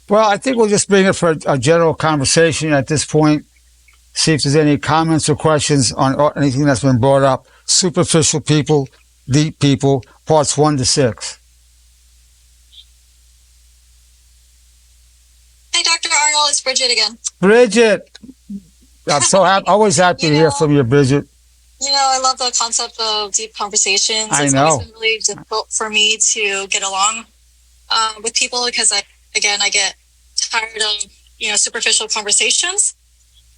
Well, I think we'll just bring it for a general conversation at this point. See if there's any comments or questions on anything that's been brought up. Superficial people, deep people, parts 1 to 6. Hey, Dr. Arnold, it's Bridget again. Bridget, I'm so happy, always happy to hear from you, Bridget. You know, I love the concept of deep conversations. I It's know. always been really difficult for me to get along with people because I get tired of, superficial conversations.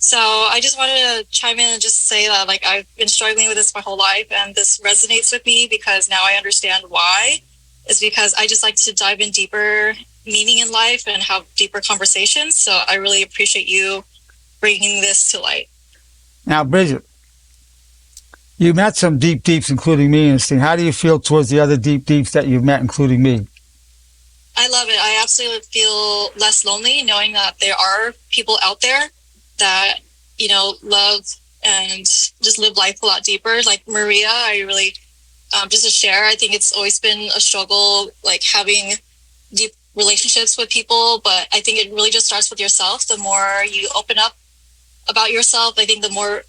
So I just wanted to chime in and just say that, like, I've been struggling with this my whole life, and this resonates with me because now I understand why. It's because I just like to dive in deeper meaning in life and have deeper conversations. So I really appreciate you bringing this to light. Now, Bridget, you met some deep deeps, including me, and Sting. How do you feel towards the other deep deeps that you've met, including me? I love it. I absolutely feel less lonely knowing that there are people out there that, love and just live life a lot deeper. Like Maria, I really, just to share, I think it's always been a struggle, like having deep relationships with people, but I think it really just starts with yourself. The more you open up about yourself, I think the more,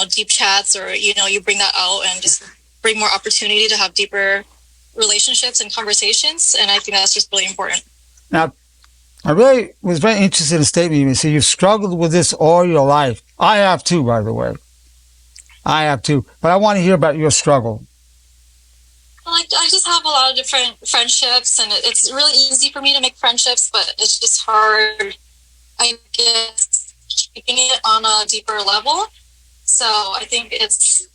deep chats or, you bring that out and just bring more opportunity to have deeper relationships and conversations. And I think that's just really important. Now, I really was very interested in a statement you said. You've struggled with this all your life. I have too, by the way. I have too. But I want to hear about your struggle. Well, I just have a lot of different friendships, and it's really easy for me to make friendships, but it's just hard, I guess, keeping it on a deeper level. So I think it's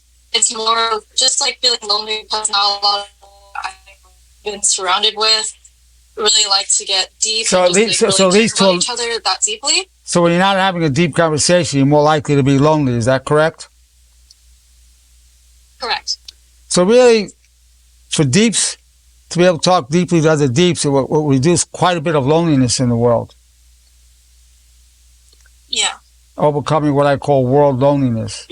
more just like feeling lonely because not a lot of people I've been surrounded with really like to get deep So and just, at least care about each other that deeply. So when you're not having a deep conversation, you're more likely to be lonely. Is that correct? Correct. So really, for deeps to be able to talk deeply to other deeps, it will reduce quite a bit of loneliness in the world. Yeah. Overcoming what I call world loneliness.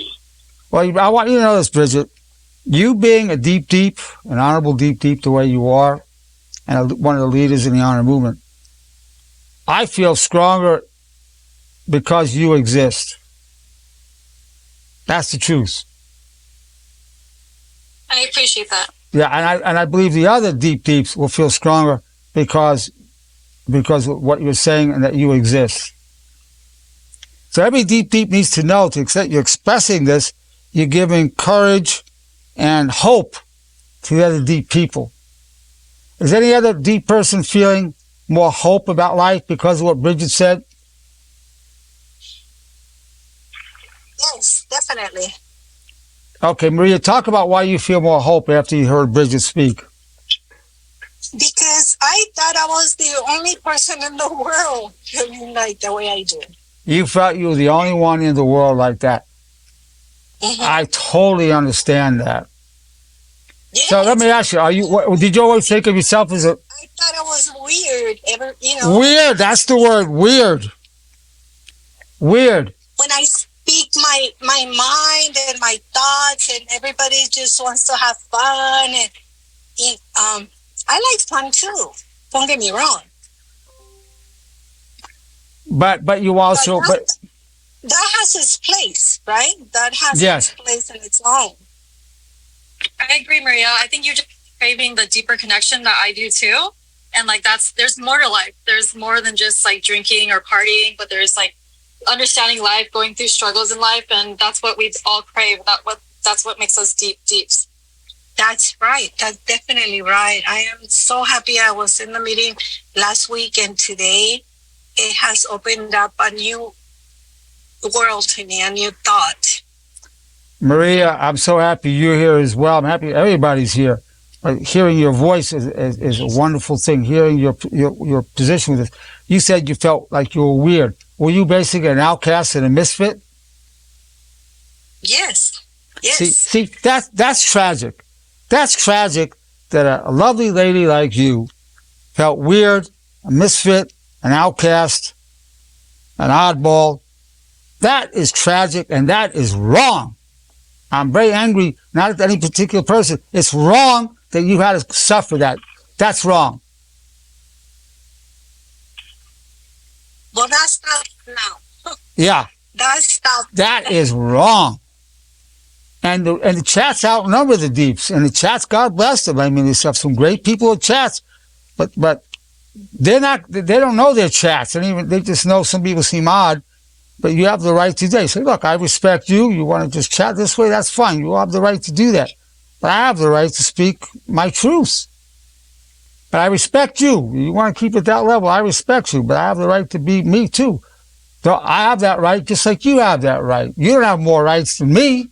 Well, I want you to know this, Bridget. You being a deep, an honorable deep the way you are, and one of the leaders in the honor movement, I feel stronger because you exist. That's the truth. I appreciate that. Yeah, and I believe the other deeps will feel stronger because of what you're saying and that you exist. So every deep needs to know, to accept you're expressing this, you're giving courage and hope to the other deep people. Is any other deep person feeling more hope about life because of what Bridget said? Yes, definitely. Okay, Maria, talk about why you feel more hope after you heard Bridget speak. Because I thought I was the only person in the world feeling like the way I do. You felt you were the only one in the world like that. Mm-hmm. I totally understand that. Yes. So let me ask you, did you always think of yourself as a... I thought I was weird. Weird, that's the word, weird. Weird. When I speak my mind and my thoughts, and everybody just wants to have fun, and I like fun too. Don't get me wrong. But you also... That has its place, right? That has Yes. its place in its own. I agree, Maria. I think you're just craving the deeper connection that I do too. And like there's more to life. There's more than just like drinking or partying, but there's like understanding life, going through struggles in life, and that's what we all crave. That's what makes us deeps. That's right. That's definitely right. I am so happy I was in the meeting last week, and today it has opened up a new world to me, a new thought. Maria, I'm so happy you're here as well. I'm happy everybody's here. Hearing your voice is a wonderful thing. Hearing your position with this. You said you felt like you were weird. Were you basically an outcast and a misfit? Yes. See, that's tragic. That's tragic that a lovely lady like you felt weird, a misfit, an outcast, an oddball. That is tragic, and that is wrong. I'm very angry, not at any particular person. It's wrong that you had to suffer that. That's wrong. stop now. Yeah, That's stop. that is wrong. And the chats outnumber the deeps. And the chats, God bless them. I mean, they have some great people in chats, but they don't know their chats. And even they just know some people seem odd, but you have the right to do it. Say, look, I respect you. You want to just chat this way? That's fine. You have the right to do that. But I have the right to speak my truths. But I respect you. You want to keep it that level. I respect you, but I have the right to be me too. So I have that right just like you have that right. You don't have more rights than me.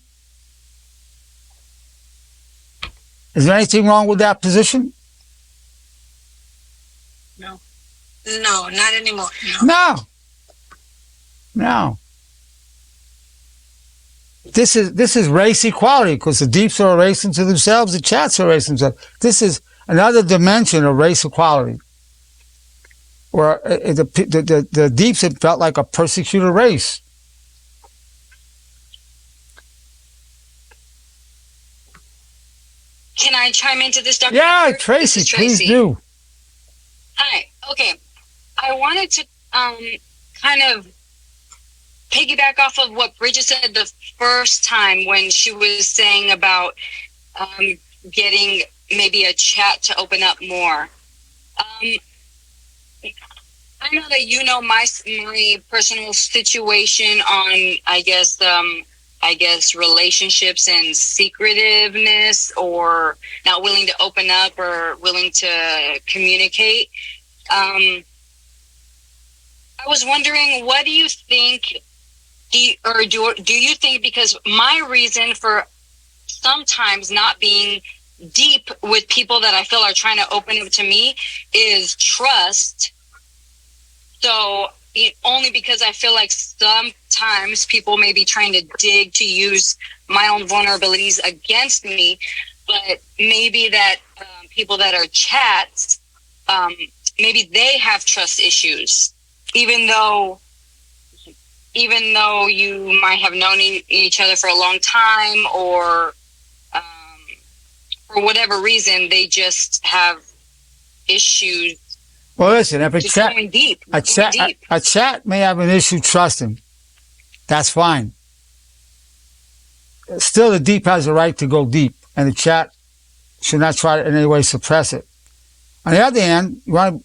Is there anything wrong with that position? No, not anymore. No. No. This is race equality because the deeps are erasing to themselves, the chats are erasing themselves. This is another dimension of race equality, where the deeps have felt like a persecuted race. Can I chime into this, Dr. Yeah, Edward? Tracy, This is please do. Hi. Okay. I wanted to kind of piggyback off of what Bridget said the first time when she was saying about getting maybe a chat to open up more. I know that you know my personal situation on, I guess, relationships and secretiveness, or not willing to open up or willing to communicate. I was wondering, what do you think, do you think, because my reason for sometimes not being deep with people that I feel are trying to open up to me is trust. So only because I feel like sometimes people may be trying to dig to use my own vulnerabilities against me, but maybe that people that are chats, maybe they have trust issues, even though you might have known each other for a long time, or for whatever reason, they just have issues. Well, listen, if a chat may have an issue trusting, that's fine. Still, the deep has a right to go deep, and the chat should not try to in any way suppress it. On the other hand, you want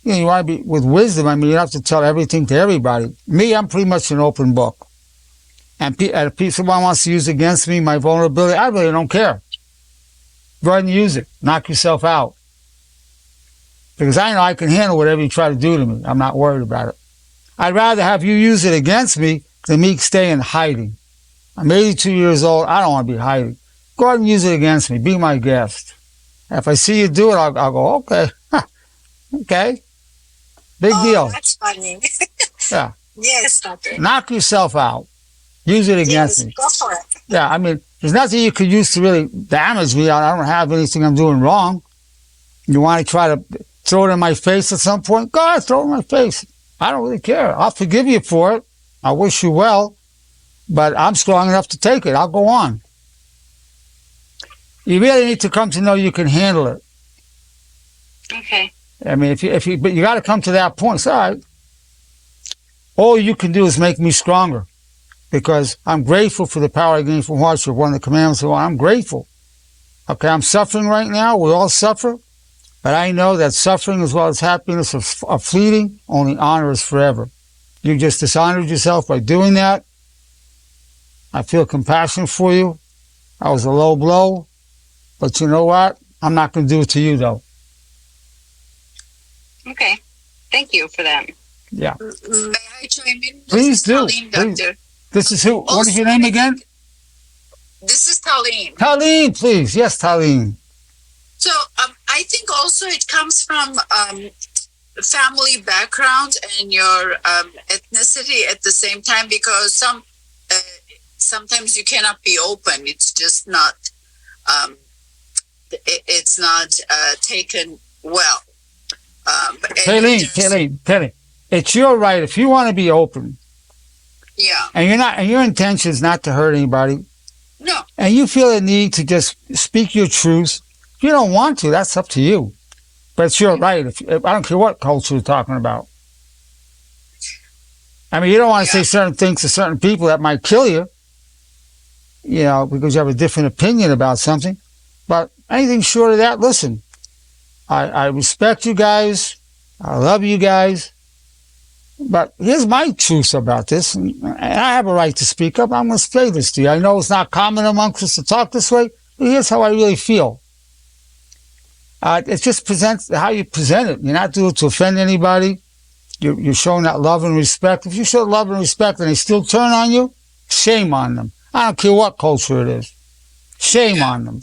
to be with wisdom. I mean, you don't have to tell everything to everybody. Me, I'm pretty much an open book. And if someone wants to use against me, my vulnerability, I really don't care. Go ahead and use it. Knock yourself out. Because I know I can handle whatever you try to do to me. I'm not worried about it. I'd rather have you use it against me than me stay in hiding. I'm 82 years old. I don't want to be hiding. Go ahead and use it against me. Be my guest. If I see you do it, I'll go, okay. Okay. Big deal. That's funny. Yeah. Yes, doctor. Knock yourself out. Use it against me. Go for it. Yeah, I mean, there's nothing you could use to really damage me. I don't have anything I'm doing wrong. You want to try to throw it in my face at some point? Go ahead, throw it in my face. I don't really care. I'll forgive you for it. I wish you well. But I'm strong enough to take it. I'll go on. You really need to come to know you can handle it. Okay. I mean, but you got to come to that point. It's all right. All you can do is make me stronger, because I'm grateful for the power I gained from hardship. One of the commandments, I'm grateful. Okay, I'm suffering right now. We all suffer. But I know that suffering as well as happiness are fleeting. Only honor is forever. You just dishonored yourself by doing that. I feel compassion for you. That was a low blow. But you know what? I'm not going to do it to you, though. Okay. Thank you for that. Yeah. May I chime in? Please do. Colleen, doctor. This is who? What is your name again? This is Colleen. Talene, please. Yes, Talene. So I think also it comes from family background and your ethnicity at the same time, because sometimes you cannot be open. It's just not. It's not taken well. Talene. It's your right if you want to be open. Yeah. And your intention is not to hurt anybody. No. And you feel a need to just speak your truth. If you don't want to, that's up to you. But it's your right. If I don't care what culture you're talking about. I mean, you don't want to say certain things to certain people that might kill you, you know, because you have a different opinion about something. But anything short of that, listen, I respect you guys. I love you guys. But here's my truth about this, and I have a right to speak up. I'm going to say this to you. I know it's not common amongst us to talk this way, but here's how I really feel. It just presents how you present it. You're not doing it to offend anybody. You're showing that love and respect. If you show love and respect and they still turn on you, shame on them. I don't care what culture it is. Shame on them.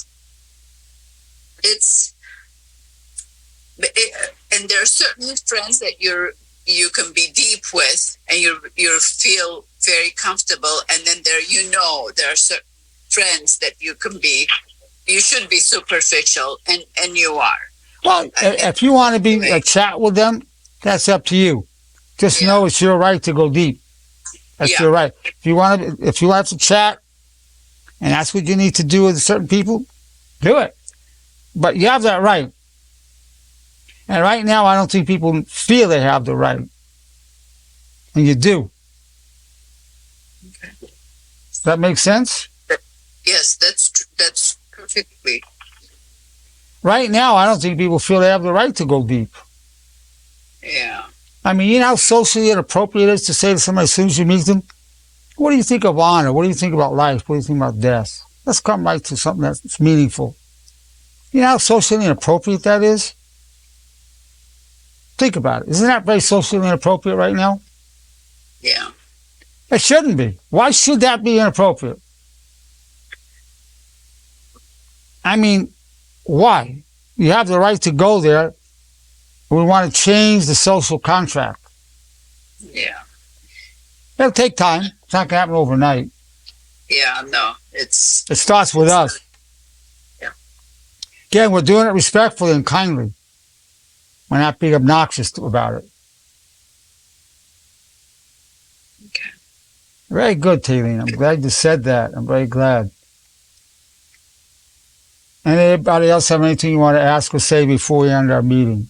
And there are certain friends that you can be deep with, and you feel very comfortable. And then there are certain friends that you should be superficial, and you are. Well, if you want to be a chat with them, that's up to you. Just know it's your right to go deep. That's your right. If you have to chat, and that's what you need to do with certain people, do it. But you have that right. And right now, I don't think people feel they have the right. And you do. Okay. Does that make sense? Yes, that's perfectly. Right now, I don't think people feel they have the right to go deep. Yeah. I mean, you know how socially inappropriate it is to say to somebody as soon as you meet them, what do you think of honor? What do you think about life? What do you think about death? Let's come right to something that's meaningful. You know how socially inappropriate that is? Think about it. Isn't that very socially inappropriate right now? Yeah. It shouldn't be. Why should that be inappropriate? I mean, why? You have the right to go there. We want to change the social contract. Yeah. It'll take time. It's not going to happen overnight. Yeah, no. It starts with us. Yeah. Again, we're doing it respectfully and kindly. We're not being obnoxious about it. Okay. Very good, Taylene. I'm glad you said that. I'm very glad. Anybody else have anything you want to ask or say before we end our meeting?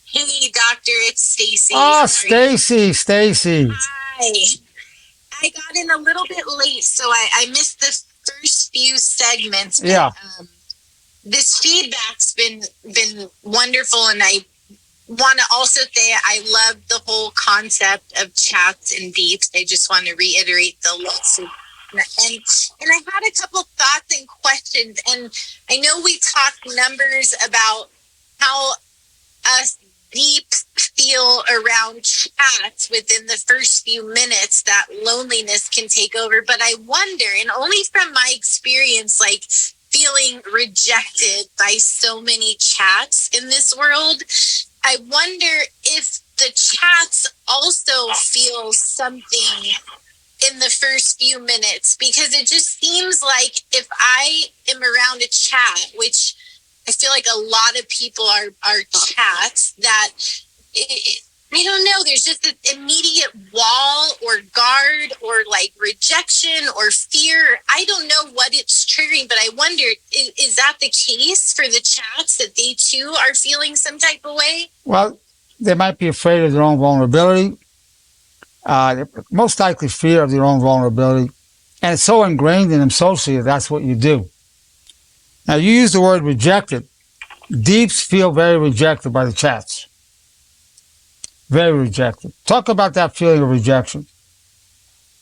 Hey, doctor, it's Stacy. Oh, Stacy. Hi. I got in a little bit late, so I missed the first few segments. But, Yeah. This feedback's been wonderful, and I want to also say I love the whole concept of chats and beeps. I just want to reiterate the love. And I had a couple thoughts and questions, and I know we talked numbers about how us deeps feel around chats within the first few minutes that loneliness can take over. But I wonder, and only from my experience, like feeling rejected by so many chats in this world, I wonder if the chats also feel something in the first few minutes, because it just seems like if I am around a chat, which I feel like a lot of people are chats, that I don't know, there's just an immediate wall or guard or like rejection or fear. I don't know what it's triggering, but I wonder, is that the case for the chats, that they too are feeling some type of way? Well, they might be afraid of their own vulnerability. Most likely fear of their own vulnerability. And it's so ingrained in them socially that that's what you do. Now, you use the word rejected. Deeps feel very rejected by the chats. Very rejected. Talk about that feeling of rejection.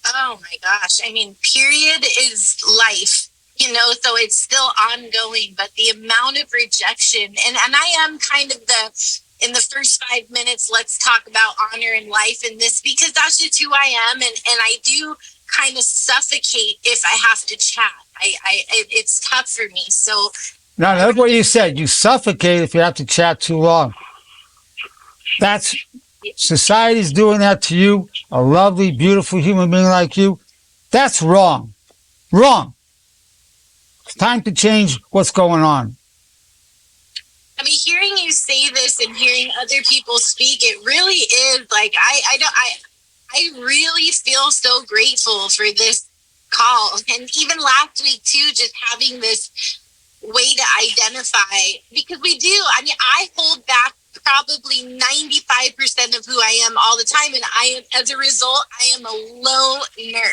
Oh my gosh. I mean, period is life, so it's still ongoing, but the amount of rejection, and I am kind of in the first 5 minutes, let's talk about honor in life and this, because that's just who I am. And I do kind of suffocate if I have to chat. It's tough for me. So now, that's what you said. You suffocate if you have to chat too long. That's society's doing that to you, a lovely, beautiful human being like you. That's wrong. Wrong. It's time to change what's going on. I mean, hearing you say this and hearing other people speak, it really is like, I really feel so grateful for this call. And even last week too, just having this way to identify, because we do. I mean, I hold back probably 95% of who I am all the time. And as a result, I am a loner.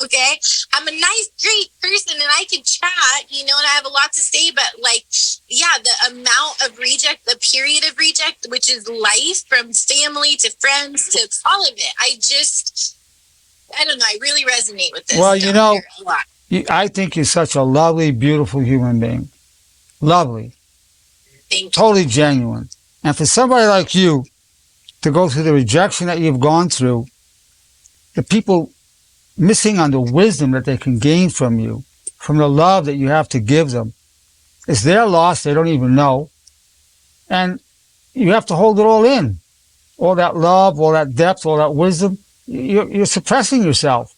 Okay. I'm a nice, great person and I can chat, and I have a lot to say, but the amount of reject, the period of reject, which is life from family to friends to all of it. I don't know. I really resonate with this. Well, a lot. I think you're such a lovely, beautiful human being. Lovely. Thank you. Totally genuine. And for somebody like you to go through the rejection that you've gone through, the people missing on the wisdom that they can gain from you, from the love that you have to give them, it's their loss. They don't even know. And you have to hold it all in. All that love, all that depth, all that wisdom. You're suppressing yourself.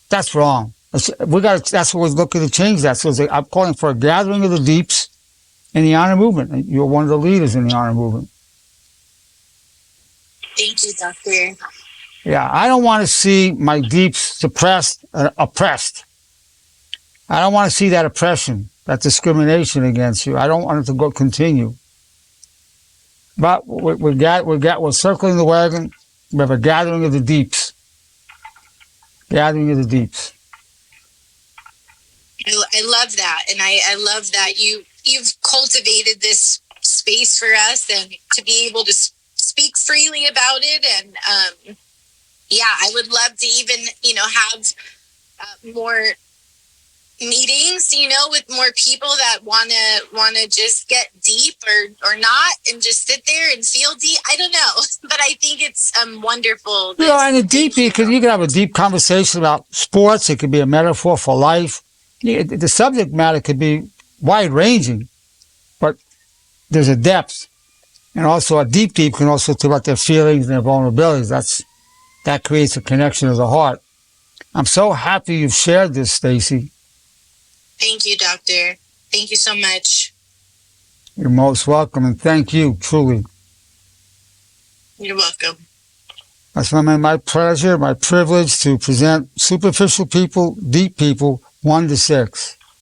That's wrong. That's what we're looking to change that. So I'm calling for a gathering of the deeps in the honor movement. And you're one of the leaders in the honor movement. Thank you, Doctor. Yeah, I don't want to see my deeps suppressed, oppressed. I don't want to see that oppression, that discrimination against you. I don't want it to continue. But we're circling the wagon. We have a gathering of the deeps. Gathering of the deeps. I love that, and I love that you've cultivated this space for us, and to be able to speak freely about it. And I would love to even have more meetings, with more people that wanna just get deep or not, and just sit there and feel deep. I don't know, but I think it's wonderful. And a deep, you can have a deep conversation about sports. It could be a metaphor for life. The subject matter could be wide ranging, but there's a depth, and also a deep can also talk about their feelings and their vulnerabilities. That creates a connection of the heart. I'm so happy you've shared this, Stacy. Thank you, Doctor. Thank you so much. You're most welcome, and thank you, truly. You're welcome. That's my pleasure, my privilege to present superficial people, deep people, 1 to 6.